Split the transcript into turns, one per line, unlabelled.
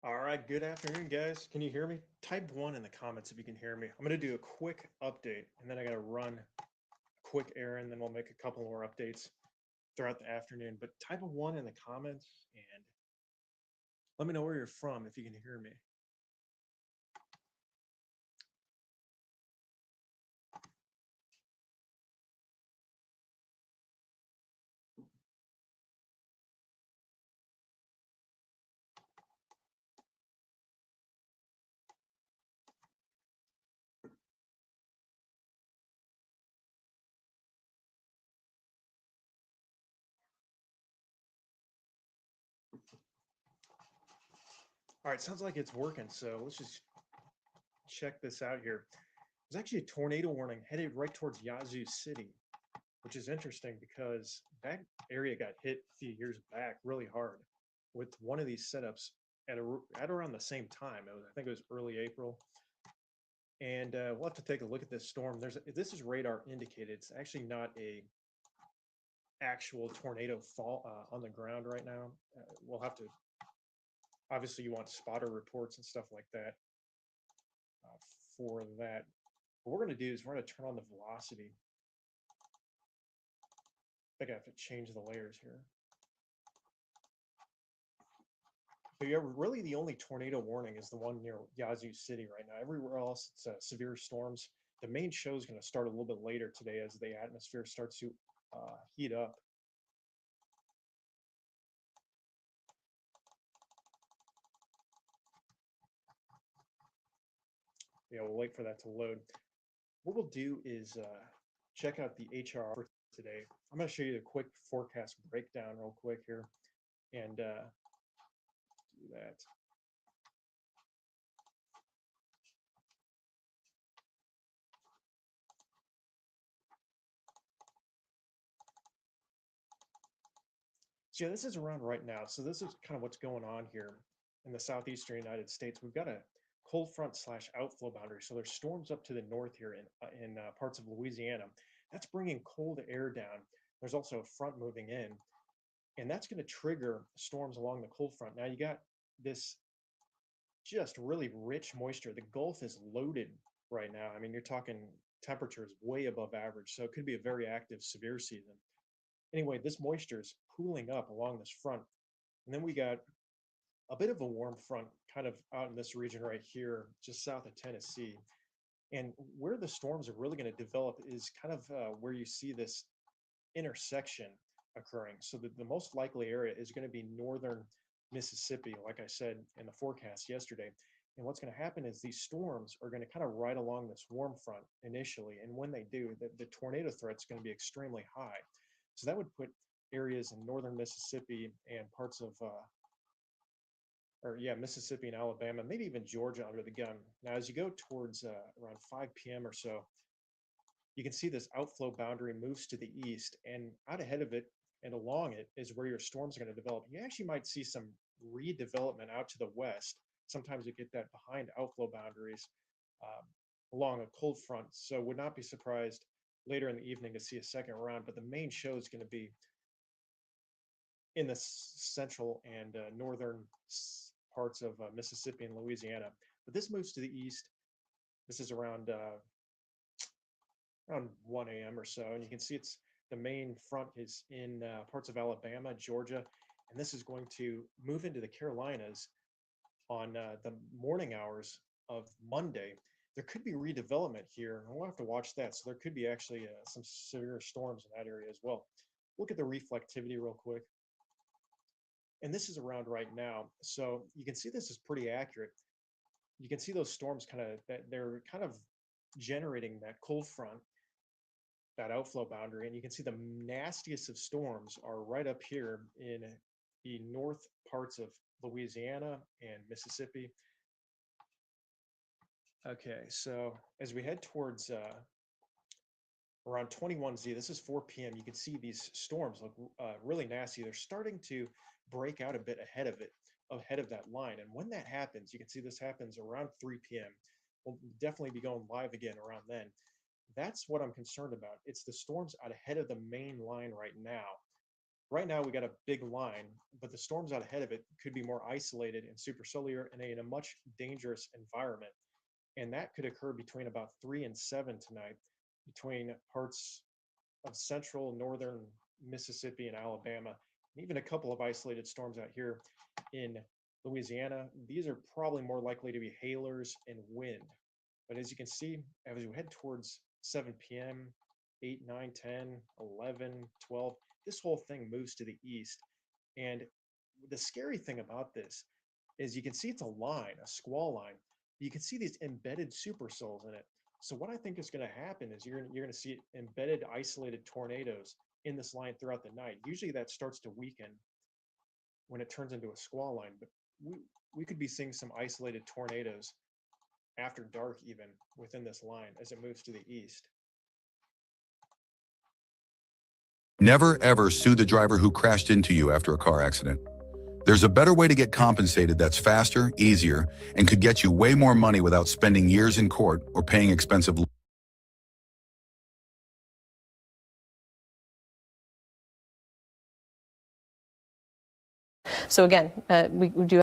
All right, good afternoon, guys. Can you hear me? Type one in the comments if you can hear me. I'm going to do a quick update and then I got to run a quick errand, then we'll make a couple more updates throughout the afternoon. But type a one in the comments and let me know where you're from if you can hear me. All right, sounds like it's working. So let's just check this out here. There's actually a tornado warning headed right towards Yazoo City, which is interesting because that area got hit a few years back really hard with one of these setups at around the same time. I think it was early April, and we'll have to take a look at this storm. This is radar indicated. It's actually not a actual tornado fall on the ground right now. We'll have to obviously you want spotter reports and stuff like that uh, for that. What we're going to do is we're going to turn on the velocity. I think I have to change the layers here. So yeah, really the only tornado warning is the one near Yazoo City right now. Everywhere else, it's severe storms. The main show is going to start a little bit later today as the atmosphere starts to heat up. Yeah, we'll wait for that to load. What we'll do is check out the HR for today. I'm going to show you a quick forecast breakdown real quick here and do that. So yeah, this is around right now. So this is kind of what's going on here in the southeastern United States. We've got a cold front slash outflow boundary. So there's storms up to the north here in parts of Louisiana. That's bringing cold air down. There's also a front moving in, and that's going to trigger storms along the cold front. Now you got this just really rich moisture. The Gulf is loaded right now. I mean, you're talking temperatures way above average. So it could be a very active severe season. Anyway, this moisture is pooling up along this front. And then we got a bit of a warm front kind of out in this region right here, just south of Tennessee. And where the storms are really going to develop is kind of where you see this intersection occurring. So the most likely area is going to be northern Mississippi, like I said in the forecast yesterday. And what's going to happen is these storms are going to kind of ride along this warm front initially. And when they do, the tornado threat is going to be extremely high. So that would put areas in northern Mississippi and parts of, or yeah, Mississippi and Alabama, maybe even Georgia under the gun. Now, as you go towards around 5 p.m. or so, you can see this outflow boundary moves to the east, and out ahead of it and along it is where your storms are going to develop. You actually might see some redevelopment out to the west. Sometimes you get that behind outflow boundaries along a cold front. So would not be surprised later in the evening to see a second round. But the main show is going to be in the central and northern parts of Mississippi and Louisiana. But this moves to the east. This is around 1 a.m. or so, and you can see it's the main front is in parts of Alabama, Georgia, and this is going to move into the Carolinas on the morning hours of Monday. There could be redevelopment here, and we'll have to watch that. So there could be actually some severe storms in that area as well. Look at the reflectivity real quick. And this is around right now. So you can see this is pretty accurate. You can see those storms kind of that they're kind of generating that cold front, that outflow boundary, and you can see the nastiest of storms are right up here in the north parts of Louisiana and Mississippi. Okay, so as we head towards around 21Z, this is 4 p.m., you can see these storms look really nasty. They're starting to break out a bit ahead of that line. And when that happens, you can see this happens around 3 p.m. We'll definitely be going live again around then. That's what I'm concerned about. It's the storms out ahead of the main line right now. Right now, we got a big line, but the storms out ahead of it could be more isolated and superciliar and in a much dangerous environment. And that could occur between about 3 and 7 tonight, between parts of central northern Mississippi and Alabama, and even a couple of isolated storms out here in Louisiana. These are probably more likely to be hailers and wind. But as you can see, as we head towards 7 p.m., 8, 9, 10, 11, 12, this whole thing moves to the east. And the scary thing about this is you can see it's a line, a squall line. You can see these embedded supercells in it. So what I think is going to happen is you're going to see embedded isolated tornadoes in this line throughout the night. Usually that starts to weaken when it turns into a squall line, but we could be seeing some isolated tornadoes after dark even within this line as it moves to the east.
Never ever sue the driver who crashed into you after a car accident. There's a better way to get compensated that's faster, easier, and could get you way more money without spending years in court or paying expensive.
So again, we do